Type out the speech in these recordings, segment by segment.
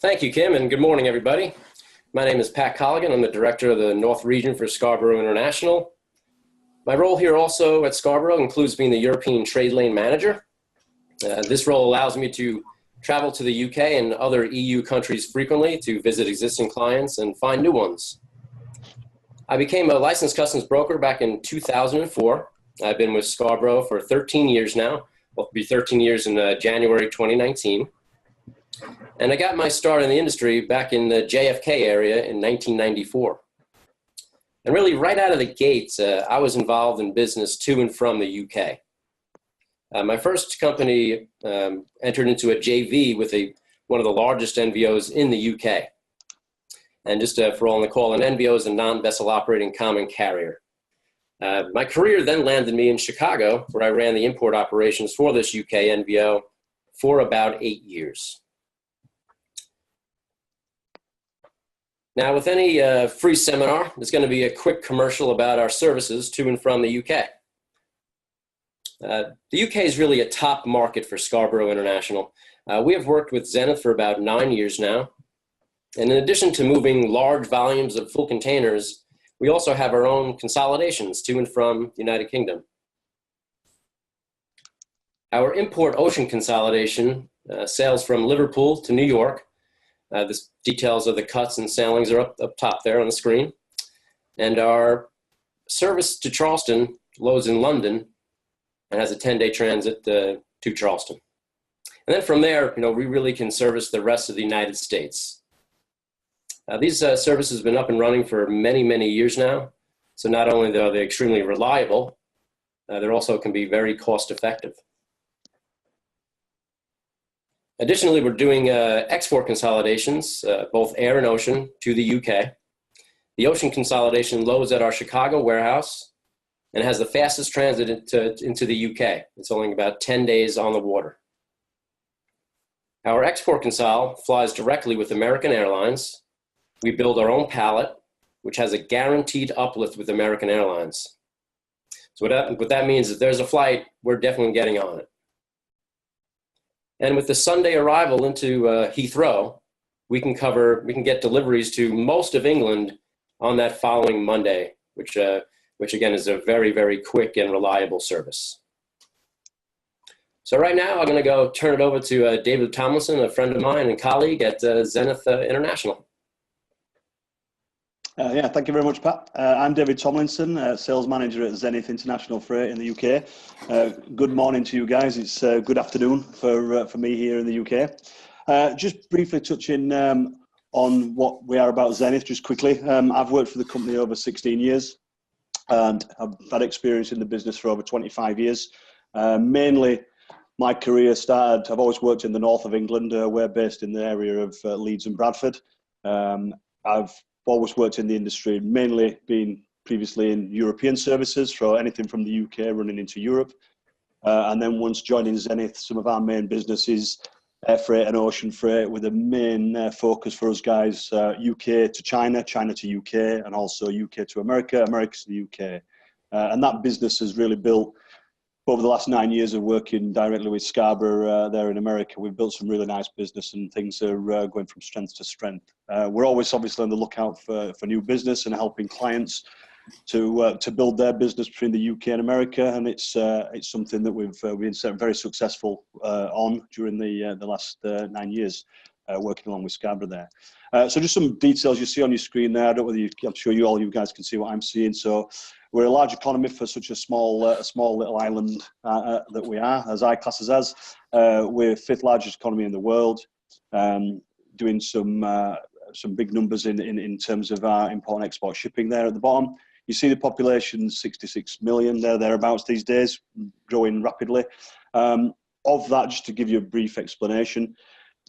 Thank you, Kim, and good morning, everybody. My name is Pat Colligan. I'm the director of the North Region for Scarbrough International. My role here also at Scarbrough includes being the European Trade Lane Manager. This role allows me to travel to the UK and other EU countries frequently to visit existing clients and find new ones. I became a licensed customs broker back in 2004. I've been with Scarbrough for 13 years now. Well, it'll be 13 years in January 2019. And I got my start in the industry back in the JFK area in 1994. And really, right out of the gates, I was involved in business to and from the UK. My first company entered into a JV with one of the largest NVOs in the UK. And just for all on the call, an NVO is a non-vessel operating common carrier. My career then landed me in Chicago, where I ran the import operations for this UK NVO for about 8 years. Now, with any free seminar, there's going to be a quick commercial about our services to and from the UK. The UK is really a top market for Scarbrough International. We have worked with Zenith for about 9 years now. And in addition to moving large volumes of full containers, we also have our own consolidations to and from the United Kingdom. Our import ocean consolidation sails from Liverpool to New York. The details of the cuts and sailings are up top there on the screen. And our service to Charleston loads in London and has a 10-day transit to Charleston. And then from there, we really can service the rest of the United States. These services have been up and running for many, many years now. So not only are they extremely reliable, they also can be very cost effective. Additionally, we're doing export consolidations, both air and ocean, to the UK. The ocean consolidation loads at our Chicago warehouse and has the fastest transit into the UK. It's only about 10 days on the water. Our export consol flies directly with American Airlines. We build our own pallet, which has a guaranteed uplift with American Airlines. So what that means is if there's a flight, we're definitely getting on it. And with the Sunday arrival into Heathrow, we can get deliveries to most of England on that following Monday, which again is a very, very quick and reliable service. So right now, I'm going to go turn it over to David Tomlinson, a friend of mine and colleague at Zenith International. Thank you very much, Pat. I'm David Tomlinson, sales manager at Zenith International Freight in the UK. Good morning to you guys. It's good afternoon for me here in the UK. Just briefly touching on what we are about Zenith, just quickly. I've worked for the company over 16 years and I've had experience in the business for over 25 years. Mainly, my career started, I've always worked in the north of England. We're based in the area of Leeds and Bradford. I've always worked in the industry, mainly being previously in European services for anything from the UK running into Europe. And then once joining Zenith, some of our main businesses, air freight and ocean freight, with a main focus for us guys, UK to China, China to UK, and also UK to America, America to the UK. And that business has really built, over the last 9 years of working directly with Scarbrough there in America, we've built some really nice business and things are going from strength to strength. We're always obviously on the lookout for new business and helping clients to build their business between the UK and America, and it's something that we've been very successful on during the last 9 years working along with Scarbrough there. So just some details you see on your screen there. I don't know whether I'm sure all you guys can see what I'm seeing. So we're a large economy for such a small little island that we are, as I class us as. We're fifth largest economy in the world, doing some big numbers in terms of our import and export shipping there at the bottom. You see the population, 66 million, thereabouts these days, growing rapidly. Of that, just to give you a brief explanation,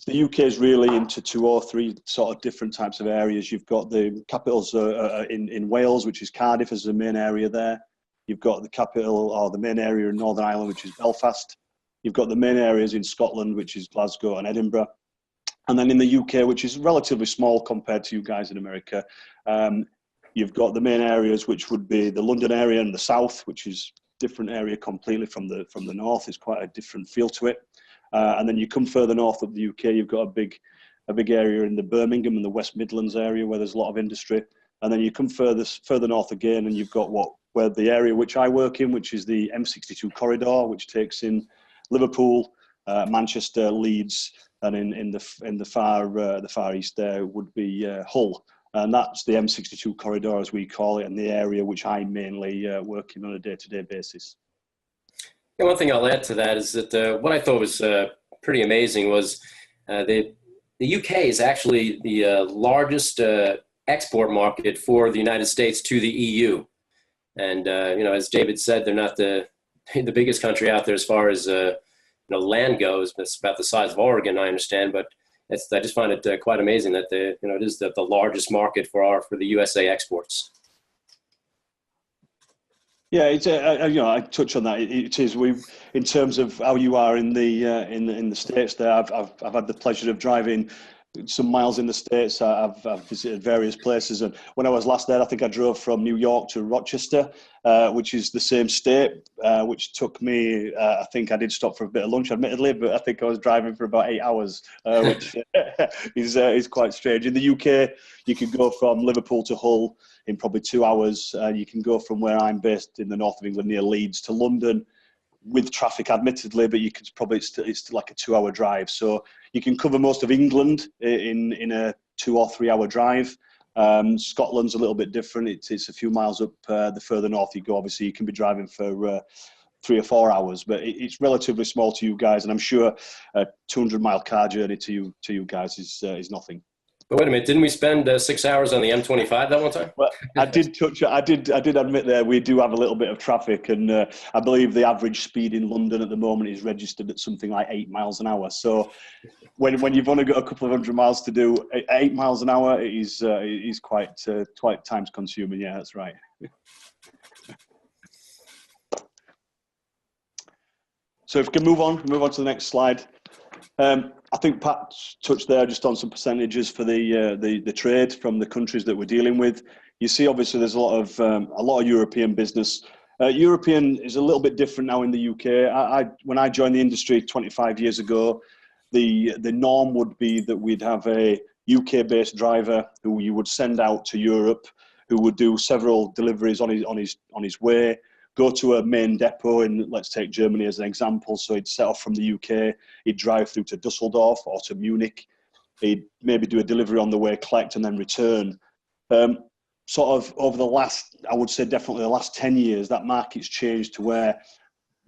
the UK is really into 2 or 3 sort of different types of areas. You've got the capitals in Wales, which is Cardiff, as the main area there. You've got the capital or the main area in Northern Ireland, which is Belfast. You've got the main areas in Scotland, which is Glasgow and Edinburgh. And then in the UK, which is relatively small compared to you guys in America, you've got the main areas, which would be the London area and the south, which is different area completely from the north. It's quite a different feel to it. And then you come further north of the UK, you've got a big a big area in the Birmingham and the West Midlands area where there's a lot of industry. And then you come further north again, and you've got where the area which I work in, which is the M62 corridor, which takes in Liverpool, Manchester, Leeds, and in the far east there would be Hull, and that's the M62 corridor as we call it, and the area which I mainly work in on a day-to-day basis. Yeah, one thing I'll add to that is that what I thought was pretty amazing was the UK is actually the largest export market for the United States to the EU. And, as David said, they're not the biggest country out there as far as, land goes. It's about the size of Oregon, I understand. But I just find it quite amazing that it is the largest market for the USA exports. Yeah, it's I touch on that. It is in terms of how you are in the States. There, I've had the pleasure of driving some miles in the States. I've visited various places, and when I was last there, I think I drove from New York to Rochester, which is the same state, which took me, I think I did stop for a bit of lunch, admittedly, but I think I was driving for about 8 hours, which is quite strange. In the UK, you can go from Liverpool to Hull in probably 2 hours. You can go from where I'm based in the north of England near Leeds to London, with traffic admittedly, but you could probably, it's like a 2 hour drive. So you can cover most of England in a 2 or 3 hour drive. Scotland's a little bit different. It's a few miles up the further north you go. Obviously, you can be driving for 3 or 4 hours, but it's relatively small to you guys. And I'm sure a 200-mile car journey to you guys is nothing. But wait a minute, didn't we spend 6 hours on the M25 that one time? Well, I did admit there we do have a little bit of traffic, and I believe the average speed in London at the moment is registered at something like 8 miles an hour. So when you've only got a couple of 100 miles to do, 8 miles an hour is quite time consuming. Yeah, that's right. So if we can move on to the next slide. I think Pat touched there just on some percentages for the trade from the countries that we're dealing with. You see, obviously, there's a lot of European business. European is a little bit different now in the UK. When I joined the industry 25 years ago, the norm would be that we'd have a UK-based driver who you would send out to Europe, who would do several deliveries on his way. Go to a main depot in, let's take Germany as an example. So he'd set off from the UK, he'd drive through to Dusseldorf or to Munich. He'd maybe do a delivery on the way, collect and then return. Sort of over the last, I would say definitely the last 10 years, that market's changed to where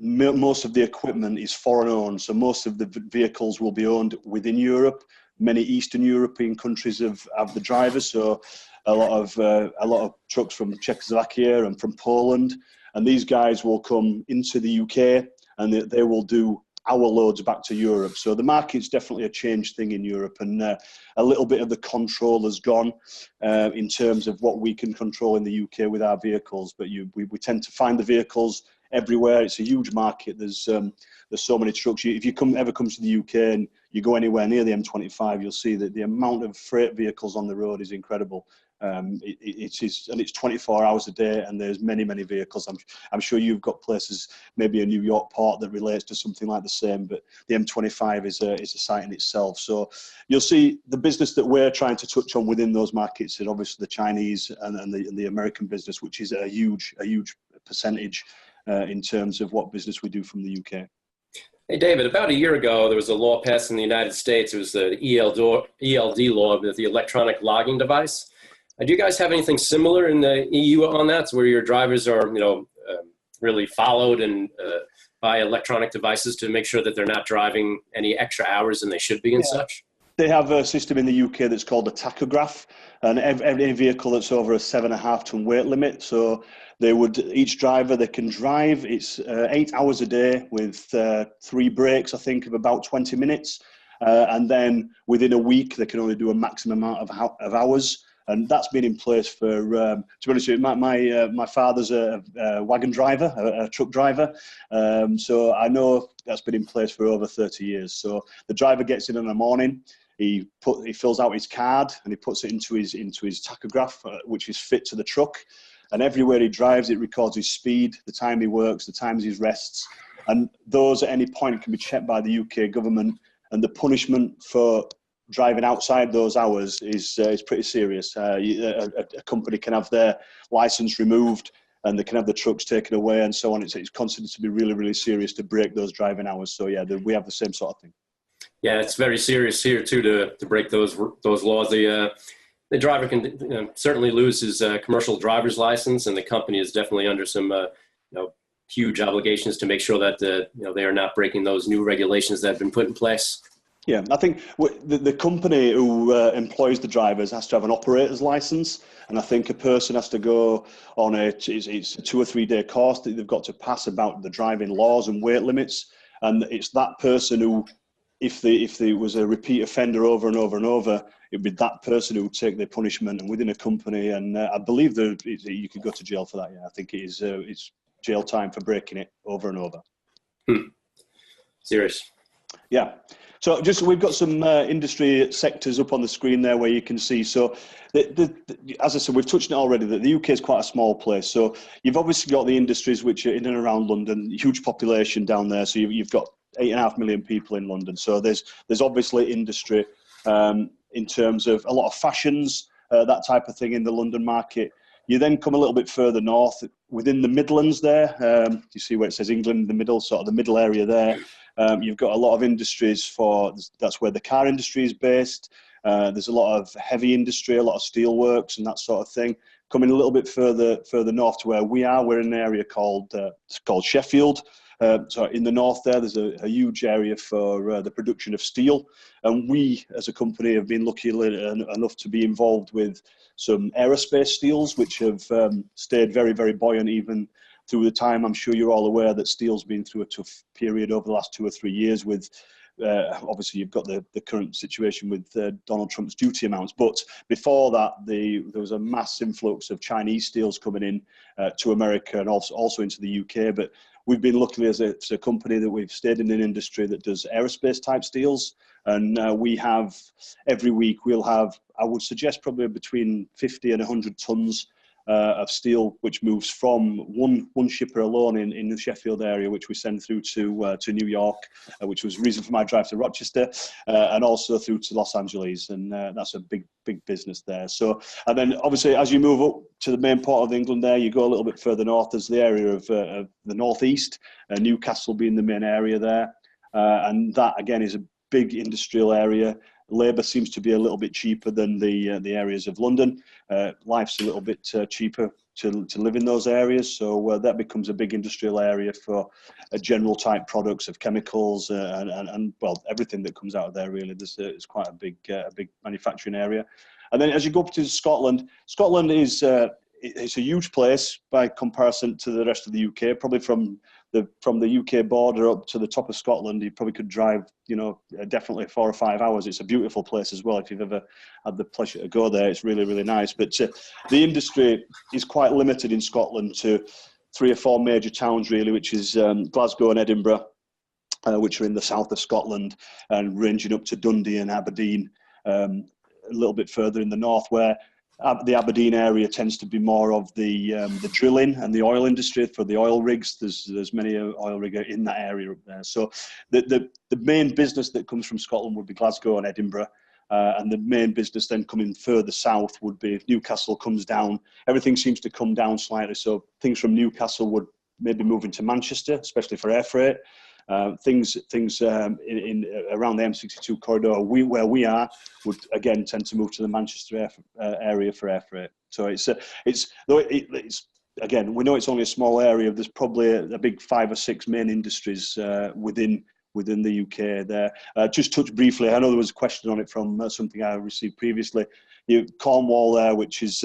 most of the equipment is foreign owned. So most of the vehicles will be owned within Europe. Many Eastern European countries have the drivers. So a lot of trucks from Czechoslovakia and from Poland. And these guys will come into the UK and they will do our loads back to Europe. So the market's definitely a changed thing in Europe, and a little bit of the control has gone in terms of what we can control in the UK with our vehicles. But we tend to find the vehicles everywhere. It's a huge market. There's so many trucks. If you ever come to the UK and you go anywhere near the M25, you'll see that the amount of freight vehicles on the road is incredible. It is, and it's 24 hours a day, and there's many vehicles. I'm sure you've got places, maybe a New York port that relates to something like the same, but the M25 is a site in itself. So you'll see the business that we're trying to touch on within those markets is obviously the Chinese and the American business, which is a huge percentage in terms of what business we do from the UK. Hey, David, about a year ago, there was a law passed in the United States. It was the ELD law, the electronic logging device. Do you guys have anything similar in the EU on that, where your drivers are, really followed and by electronic devices to make sure that they're not driving any extra hours than they should be and such? They have a system in the UK that's called a tachograph, and every vehicle that's over a 7.5 ton weight limit. So each driver, they can drive. It's 8 hours a day with 3 breaks, I think, of about 20 minutes. And then within a week, they can only do a maximum amount of hours. And that's been in place for, to be honest with you, my father's a wagon driver, a truck driver. So I know that's been in place for over 30 years. So the driver gets in the morning, he fills out his card and he puts it into his tachograph, which is fit to the truck. And everywhere he drives, it records his speed, the time he works, the times he rests. And those at any point can be checked by the UK government. And the punishment for driving outside those hours is pretty serious. A company can have their license removed, and they can have the trucks taken away and so on. It's considered to be really, really serious to break those driving hours. So yeah, we have the same sort of thing. Yeah, it's very serious here too to break those laws. The driver can certainly lose his commercial driver's license, and the company is definitely under some huge obligations to make sure that they are not breaking those new regulations that have been put in place. Yeah, I think the company who employs the drivers has to have an operator's license, and I think a person has to go on it's a 2 or 3 day course that they've got to pass about the driving laws and weight limits, and it's that person who, if there was a repeat offender over and over and over, it'd be that person who would take their punishment, and within a company, and I believe that you could go to jail for that. Yeah, I think it is it's jail time for breaking it over and over. Serious. Yeah. So we've got some industry sectors up on the screen there where you can see. So as I said, we've touched on it already that the UK is quite a small place. So you've obviously got the industries which are in and around London, huge population down there. So you've got 8.5 million people in London. So there's obviously industry in terms of a lot of fashions, that type of thing in the London market. You then come a little bit further north within the Midlands there. You see where it says England in the middle, sort of the middle area there. You've got a lot of industries that's where the car industry is based. There's a lot of heavy industry, a lot of steelworks and that sort of thing. Coming a little bit further north to where we are, we're in an area called Sheffield. So in the north there's a huge area for the production of steel. And we, as a company, have been lucky enough to be involved with some aerospace steels, which have stayed very, very buoyant even through the time. I'm sure you're all aware that steel's been through a tough period over the last 2 or 3 years with, obviously you've got the current situation with Donald Trump's duty amounts. But before that, there was a mass influx of Chinese steels coming in to America and also into the UK. But we've been lucky as a company that we've stayed in an industry that does aerospace type steels. And we have, every week we'll have, I would suggest probably between 50 and 100 tons of steel, which moves from one shipper alone in the Sheffield area, which we send through to New York, which was the reason for my drive to Rochester, and also through to Los Angeles, and that's a big business there. So, and then obviously as you move up to the main part of England there, you go a little bit further north. There's the area of the northeast, Newcastle being the main area there, and that again is a big industrial area. Labour seems to be a little bit cheaper than the areas of London. Life's a little bit cheaper to live in those areas, so that becomes a big industrial area for general type products of chemicals and well, everything that comes out of there really. It's quite a big manufacturing area. And then as you go up to Scotland is it's a huge place by comparison to the rest of the UK. Probably from the UK border up to the top of Scotland, you probably could drive, definitely 4 or 5 hours. It's a beautiful place as well. If you've ever had the pleasure to go there, it's really, really nice. But the industry is quite limited in Scotland to 3 or 4 major towns really, which is Glasgow and Edinburgh, which are in the south of Scotland, and ranging up to Dundee and Aberdeen, a little bit further in the north, where the Aberdeen area tends to be more of the drilling and the oil industry for the oil rigs. There's many oil rigs in that area up there. So the main business that comes from Scotland would be Glasgow and Edinburgh, and the main business then coming further south would be if Newcastle comes down. Everything seems to come down slightly. So things from Newcastle would maybe move into Manchester, especially for air freight. Things in around the M62 corridor where we are would again tend to move to the Manchester area for air freight. So it's again, we know it's only a small area. There's probably a big 5 or 6 main industries within the UK there. Just touch briefly, I know there was a question on it from something I received previously. Cornwall there, which is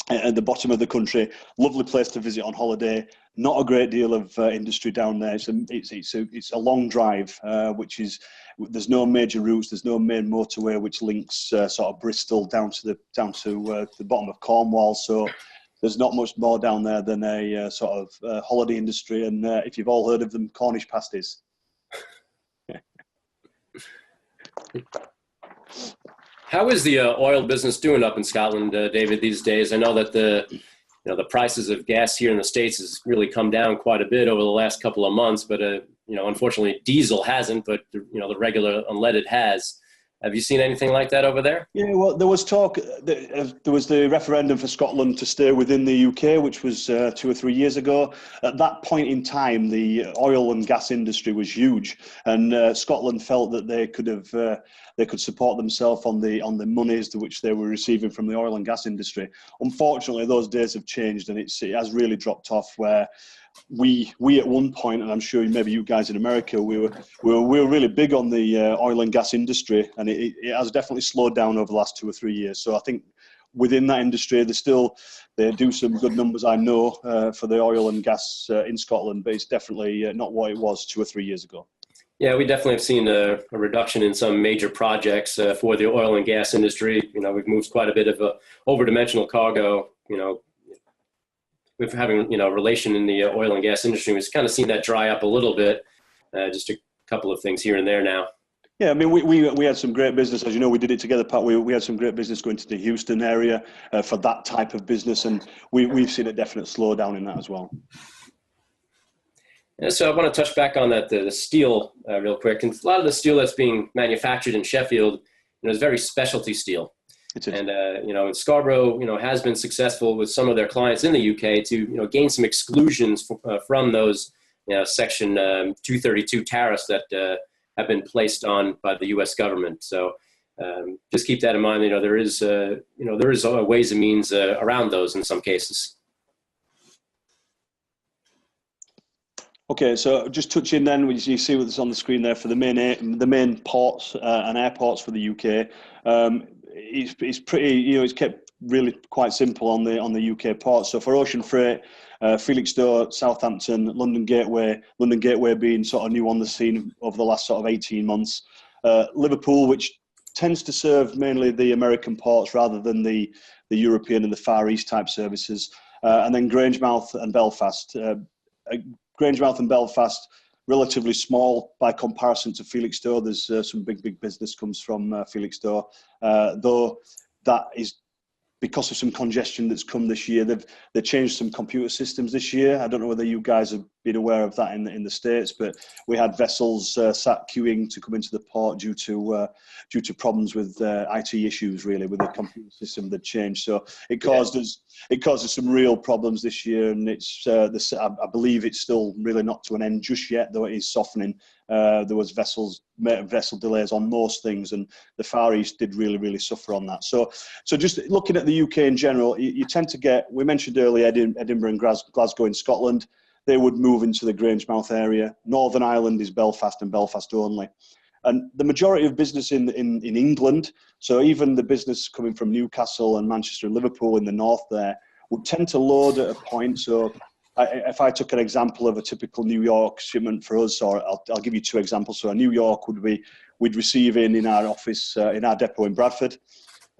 at the bottom of the country, lovely place to visit on holiday. Not a great deal of industry down there. It's a long drive, which is, there's no major routes, there's no main motorway which links sort of Bristol down to the bottom of Cornwall. So there's not much more down there than a sort of holiday industry. And if you've all heard of them, Cornish pasties. How is the oil business doing up in Scotland, David, these days? I know that the prices of gas here in the States has really come down quite a bit over the last couple of months, but unfortunately diesel hasn't, but the regular unleaded has. Have you seen anything like that over there? Yeah, well, there was talk. There was the referendum for Scotland to stay within the UK, which was 2 or 3 years ago. At that point in time, the oil and gas industry was huge, and Scotland felt that they could support themselves on the monies which they were receiving from the oil and gas industry. Unfortunately, those days have changed, and it has really dropped off. Where we at one point, and I'm sure maybe you guys in America, we were really big on the oil and gas industry, and it has definitely slowed down over the last 2 or 3 years. So I think within that industry, they do some good numbers, I know, for the oil and gas in Scotland, but it's definitely not what it was 2 or 3 years ago. Yeah, we definitely have seen a reduction in some major projects for the oil and gas industry. We've moved quite a bit of over-dimensional cargo, with having, relation in the oil and gas industry. We've kind of seen that dry up a little bit, just a couple of things here and there now. Yeah, I mean, we had some great business. As you know, we did it together, Pat. We had some great business going to the Houston area for that type of business, and we've seen a definite slowdown in that as well. And so I want to touch back on that, the steel real quick. And a lot of the steel that's being manufactured in Sheffield, is very specialty steel. And, Scarbrough, has been successful with some of their clients in the UK to, gain some exclusions from those, Section 232 tariffs that have been placed on by the U.S. government. So just keep that in mind. There is ways and means around those in some cases. Okay, so just touching then, you see what's on the screen there for the main ports and airports for the UK. It's pretty, it's kept really quite simple on the UK ports. So for ocean freight, Felixstowe, Southampton, London Gateway being sort of new on the scene over the last sort of 18 months. Liverpool, which tends to serve mainly the American ports rather than the European and the Far East type services. And then Grangemouth and Belfast. Grangemouth and Belfast, relatively small by comparison to Felixstowe. There's some big business comes from Felixstowe, though that is because of some congestion that's come this year. They changed some computer systems this year. I don't know whether you guys have been aware of that in the States, but we had vessels sat queuing to come into the port due to problems with IT issues, really, with the computer system that changed. So it caused us some real problems this year, and I believe it's still really not to an end just yet, though it is softening. There was vessel delays on most things, and the Far East did really suffer on that. So just looking at the UK in general, you tend to get, we mentioned earlier Edinburgh and Glasgow in Scotland. They would move into the Grangemouth area. Northern Ireland is Belfast and Belfast only. And the majority of business in England, so even the business coming from Newcastle and Manchester and Liverpool in the north there, would tend to load at a point. So if I took an example of a typical New York shipment for us, or I'll give you two examples. So a New York we'd receive in our office, in our depot in Bradford.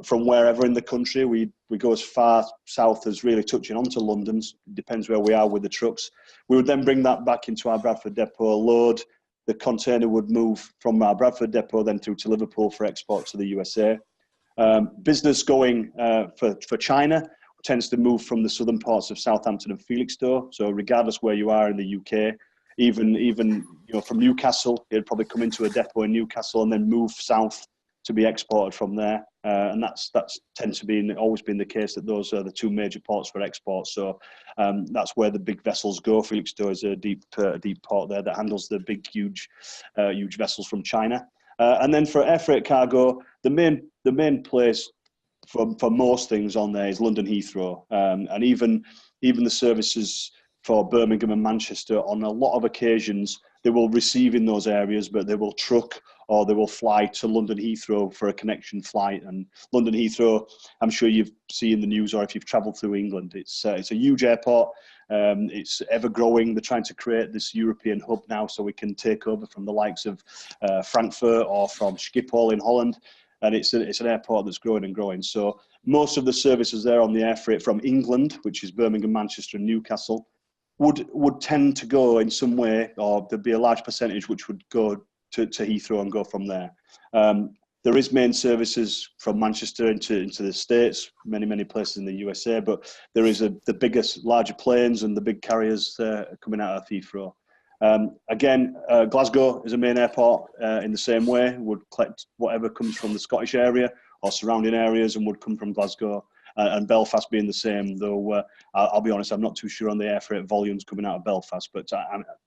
From wherever in the country, we go as far south as really touching onto London. Depends where we are with the trucks. We would then bring that back into our Bradford depot, load. The container would move from our Bradford depot then through to Liverpool for export to the USA. Business going for China tends to move from the southern parts of Southampton and Felixstowe. So regardless where you are in the UK, even from Newcastle, it'd probably come into a depot in Newcastle and then move south to be exported from there. And that's tends to be always been the case, that those are the two major ports for export. So that's where the big vessels go. Felixstowe is a deep port there that handles the big, huge vessels from China. And then for air freight cargo, the main place for most things on there is London Heathrow, and even the services for Birmingham and Manchester, on a lot of occasions they will receive in those areas, but they will truck or they will fly to London Heathrow for a connection flight. And London Heathrow, I'm sure you've seen the news, or if you've travelled through England, it's a huge airport. It's ever growing. They're trying to create this European hub now, so we can take over from the likes of Frankfurt or from Schiphol in Holland. And it's an airport that's growing and growing. So most of the services there on the air freight from England, which is Birmingham, Manchester and Newcastle, would tend to go in some way, or there'd be a large percentage which would go to Heathrow and go from there. There is main services from Manchester into the States, many places in the USA, but there is the biggest, larger planes and the big carriers coming out of Heathrow. Again, Glasgow is a main airport in the same way, would collect whatever comes from the Scottish area or surrounding areas and would come from Glasgow. And Belfast being the same, though I'll be honest, I'm not too sure on the air freight volumes coming out of Belfast, but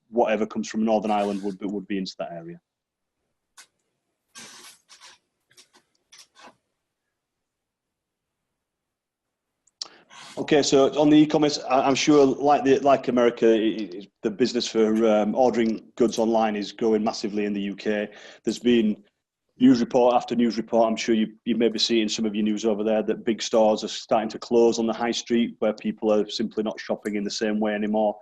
whatever comes from Northern Ireland would be into that area. Okay, so on the e-commerce, I'm sure, like America, the business for ordering goods online is growing massively in the UK. There's been news report after news report. I'm sure you maybe see in some of your news over there that big stores are starting to close on the high street where people are simply not shopping in the same way anymore.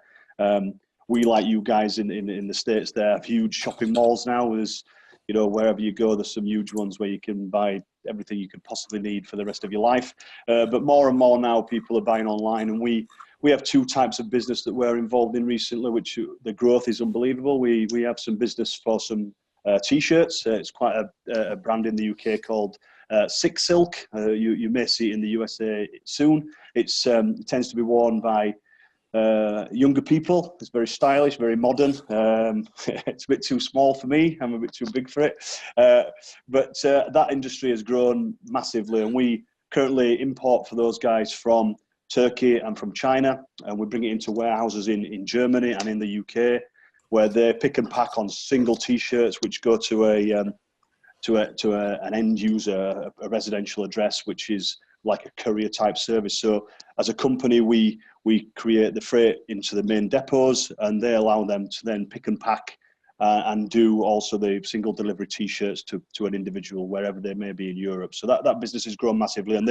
We, like you guys in the States, there have huge shopping malls now. There's, wherever you go, there's some huge ones where you can buy everything you could possibly need for the rest of your life. But more and more now, people are buying online, and we have two types of business that we're involved in recently, which the growth is unbelievable. We have some business for some T-shirts. It's quite a brand in the UK called Sick Silk. You may see it in the USA soon. It tends to be worn by younger people. It's very stylish, very modern. It's a bit too small for me. I'm a bit too big for it. But that industry has grown massively, and we currently import for those guys from Turkey and from China, and we bring it into warehouses in Germany and in the UK, where they pick and pack on single T-shirts, which go to an end user, a residential address, which is like a courier type service. So as a company, we create the freight into the main depots, and they allow them to then pick and pack and do also the single delivery T-shirts to an individual wherever they may be in Europe. So that business has grown massively, and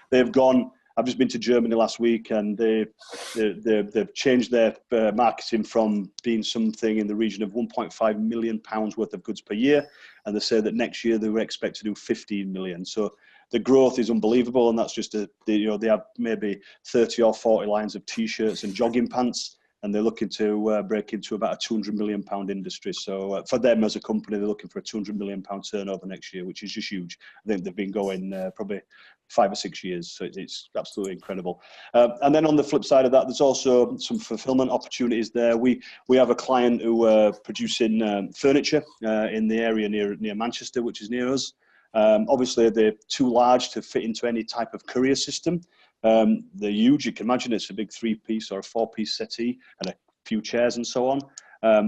they've gone. I've just been to Germany last week, and they've changed their marketing from being something in the region of £1.5 million worth of goods per year, and they say that next year they will expect to do 15 million. So the growth is unbelievable, and that's just they have maybe 30 or 40 lines of T-shirts and jogging pants, and they're looking to break into about a £200 million industry. So for them as a company, they're looking for a £200 million turnover next year, which is just huge. I think they've been going probably 5 or 6 years, so it's absolutely incredible. And then on the flip side of that, there's also some fulfillment opportunities there. We have a client who are producing furniture in the area near Manchester, which is near us. Obviously, they're too large to fit into any type of courier system. They're huge. You can imagine it's a big 3-piece or a 4-piece settee and a few chairs and so on.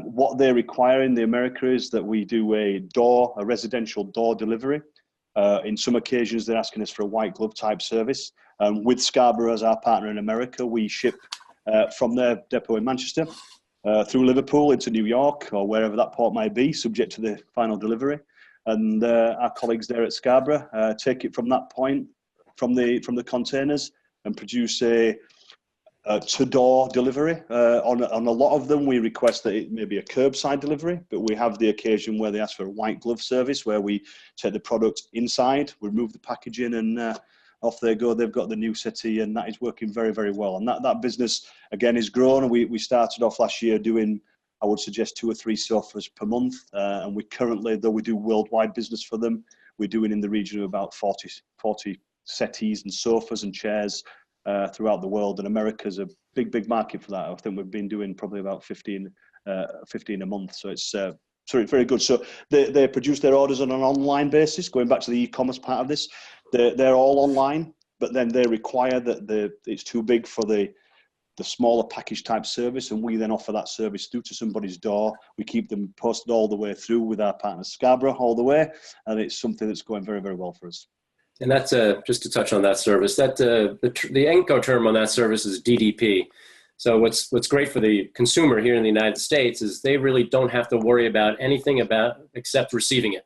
What they require in the America is that we do a residential door delivery. In some occasions, they're asking us for a white glove type service. With Scarbrough as our partner in America, we ship from their depot in Manchester through Liverpool into New York or wherever that port might be, subject to the final delivery. And our colleagues there at Scarbrough take it from that point, from the containers, and produce a to-door delivery. On a lot of them, we request that it may be a curbside delivery, but we have the occasion where they ask for a white glove service, where we take the product inside, remove the packaging, and off they go. They've got the new settee, and that is working very, very well. And that business, again, is grown. And we started off last year doing, I would suggest, 2 or 3 sofas per month. And we currently, though we do worldwide business for them, we're doing in the region of about 40 settees and sofas and chairs throughout the world. And America's a big market for that. I think we've been doing probably about 15 a month. So it's very good. So they produce their orders on an online basis. Going back to the e-commerce part of this, they're all online, but then they require that it's too big for the smaller package type service, and we then offer that service through to somebody's door. We keep them posted all the way through with our partner Scarbrough all the way, and it's something that's going very, very well for us. And that's just to touch on that service. That the Incoterm on that service is DDP. So what's great for the consumer here in the United States is they really don't have to worry about anything except receiving it.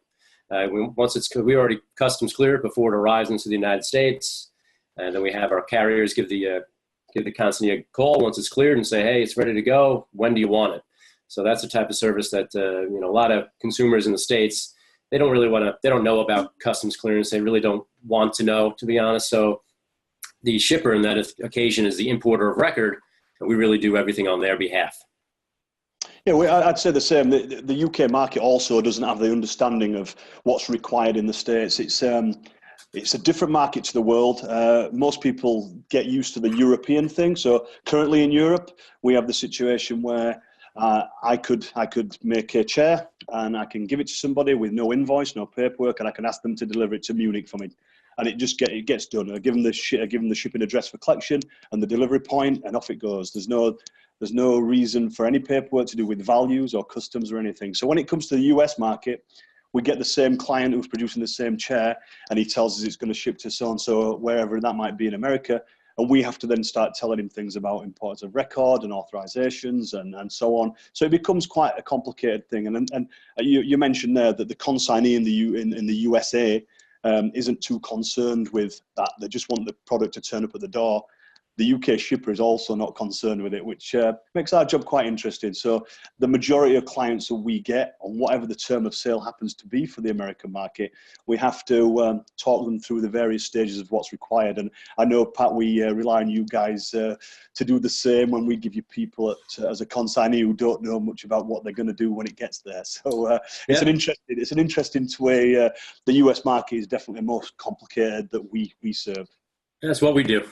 We already customs clear it before it arrives into the United States, and then we have our carriers give the consignee a call once it's cleared and say, hey, it's ready to go. When do you want it? So that's the type of service that a lot of consumers in the States, they don't know about customs clearance. They really don't want to know, to be honest. So the shipper in that occasion is the importer of record, and we really do everything on their behalf. Yeah, I'd say the same. The UK market also doesn't have the understanding of what's required in the States. It's a different market to the world. Most people get used to the European thing. So currently in Europe, we have the situation where I could make a chair and I can give it to somebody with no invoice, no paperwork, and I can ask them to deliver it to Munich for me. And it gets done. I give them the shipping address for collection and the delivery point, and off it goes. There's no reason for any paperwork to do with values or customs or anything. So when it comes to the US market, we get the same client who's producing the same chair, and he tells us it's going to ship to so-and-so, wherever that might be in America. And we have to then start telling him things about imports of record and authorizations and so on. So it becomes quite a complicated thing. And you mentioned there that the consignee in the USA isn't too concerned with that. They just want the product to turn up at the door. The UK shipper is also not concerned with it, which makes our job quite interesting. So the majority of clients that we get, on whatever the term of sale happens to be for the American market, we have to talk them through the various stages of what's required. And I know, Pat, we rely on you guys to do the same when we give you people as a consignee who don't know much about what they're going to do when it gets there. So it's an interesting way. The US market is definitely the most complicated that we serve. That's what we do.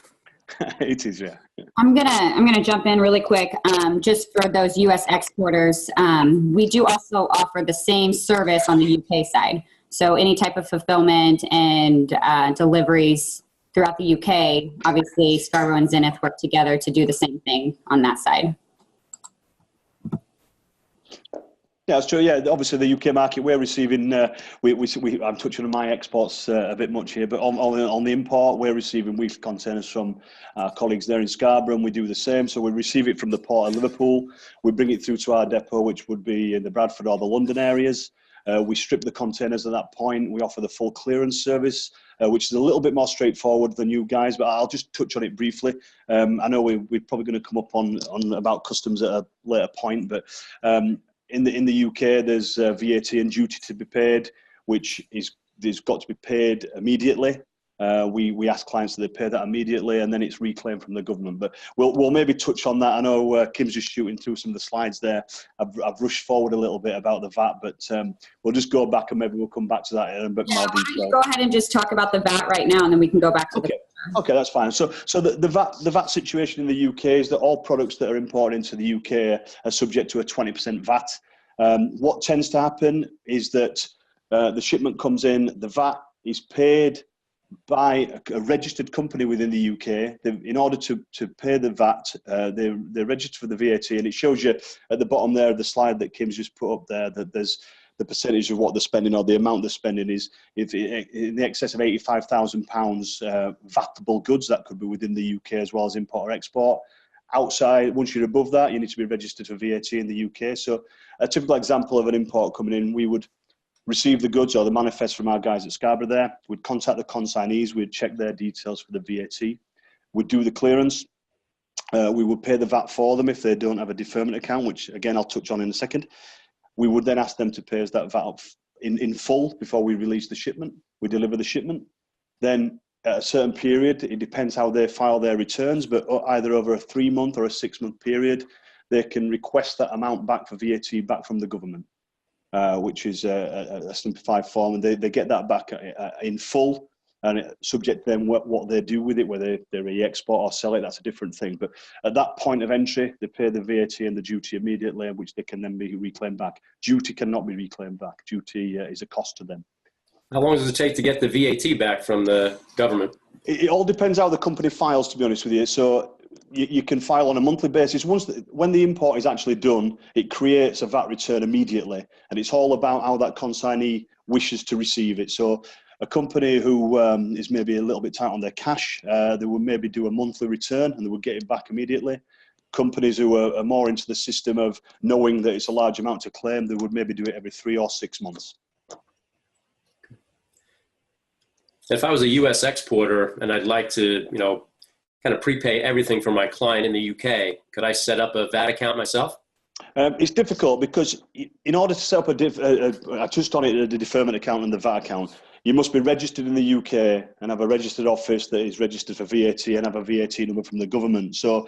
It is, yeah. I'm gonna jump in really quick. Just for those U.S. exporters, we do also offer the same service on the U.K. side. So any type of fulfillment and deliveries throughout the U.K., obviously Scarbrough and Zenith work together to do the same thing on that side. Yeah, that's true. Yeah, obviously the UK market, we're receiving. I'm touching on my exports a bit much here, but on the import, we're receiving weekly containers from our colleagues there in Scarbrough, and we do the same. So we receive it from the port of Liverpool, we bring it through to our depot, which would be in the Bradford or the London areas. We strip the containers at that point. We offer the full clearance service, which is a little bit more straightforward than you guys, but I'll just touch on it briefly. I know we're probably going to come up on about customs at a later point, but in the UK, there's VAT and duty to be paid, which is got to be paid immediately. We ask clients that they pay that immediately, and then it's reclaimed from the government. But we'll maybe touch on that. I know Kim's just shooting through some of the slides there. I've rushed forward a little bit about the VAT, but we'll just go back and maybe we'll come back to that in a bit more detail. Go ahead and just talk about the VAT right now, and then we can go back to Okay, that's fine. So the VAT situation in the UK is that all products that are imported into the UK are subject to a 20% VAT. What tends to happen is that the shipment comes in, the VAT is paid by a registered company within the UK. In order to pay the VAT, they're registered for the VAT, and it shows you at the bottom there of the slide that Kim's just put up there that there's the percentage of what they're spending, or the amount they're spending is in the excess of £85,000 VATable goods. That could be within the UK as well as import or export. Outside, once you're above that, you need to be registered for VAT in the UK. So a typical example of an import coming in, we would receive the goods or the manifest from our guys at Scarbrough there. We'd contact the consignees, we'd check their details for the VAT. We'd do the clearance. We would pay the VAT for them if they don't have a deferment account, which again, I'll touch on in a second. We would then ask them to pay us that VAT in full before we release the shipment. We deliver the shipment. Then at a certain period, it depends how they file their returns, but either over a 3-month or a 6-month period, they can request that amount back for VAT back from the government, which is a simplified form, and they get that back in full, and subject to them what they do with it, whether they re-export or sell it, that's a different thing. But at that point of entry, they pay the VAT and the duty immediately, which they can then be reclaimed back. Duty cannot be reclaimed back. Duty is a cost to them. How long does it take to get the VAT back from the government? It all depends how the company files, to be honest with you. So you can file on a monthly basis. When the import is actually done, it creates a VAT return immediately, and it's all about how that consignee wishes to receive it. So a company who is maybe a little bit tight on their cash, they would maybe do a monthly return and they would get it back immediately. Companies who are more into the system of knowing that it's a large amount to claim, they would maybe do it every 3 or 6 months. If I was a U.S. exporter and I'd like to, kind of prepay everything for my client in the UK, could I set up a VAT account myself? It's difficult because in order to set up I touched on it, the deferment account and the VAT account, you must be registered in the UK and have a registered office that is registered for VAT and have a VAT number from the government. So